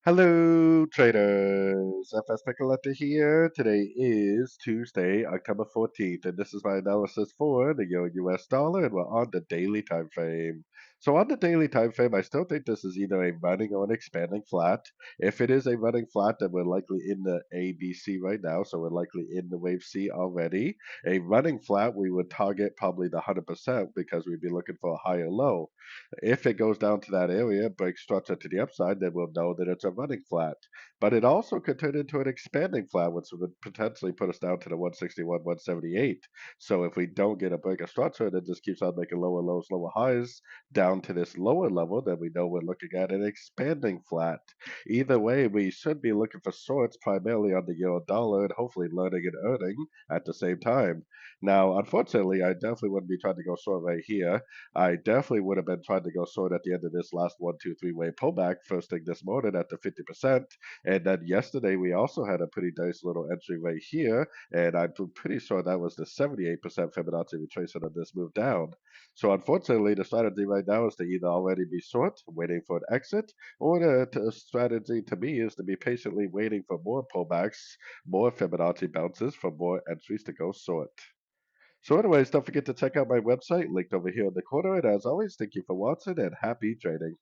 Hello, traders. FX Pip Collector here. Today is Tuesday, October 14th, and this is my analysis for the Euro US dollar, and we're on the daily time frame. So on the daily time frame, I still think this is either a running or an expanding flat. If it is a running flat, then we're likely in the ABC right now, so we're likely in the wave C already. A running flat, we would target probably the 100% because we'd be looking for a higher low. If it goes down to that area, breaks structure to the upside, then we'll know that it's a running flat. But it also could turn into an expanding flat, which would potentially put us down to the 161, 178. So if we don't get a break of structure and it just keeps on making lower lows, lower highs down to this lower level, then we know we're looking at an expanding flat. Either way, we should be looking for shorts primarily on the euro dollar and hopefully learning and earning at the same time. Now, unfortunately, I definitely wouldn't be trying to go short right here. I definitely would have been trying to go short at the end of this last 1, 2, 3 way pullback first thing this morning at the 50%. And then yesterday we also had a pretty nice little entry right here. And I'm pretty sure that was the 78% Fibonacci retracement of this move down. So unfortunately, the strategy right now is to either already be short, waiting for an exit, or the strategy to me is to be patiently waiting for more pullbacks, more Fibonacci bounces for more entries to go short. So anyways, don't forget to check out my website linked over here in the corner. And as always, thank you for watching and happy trading.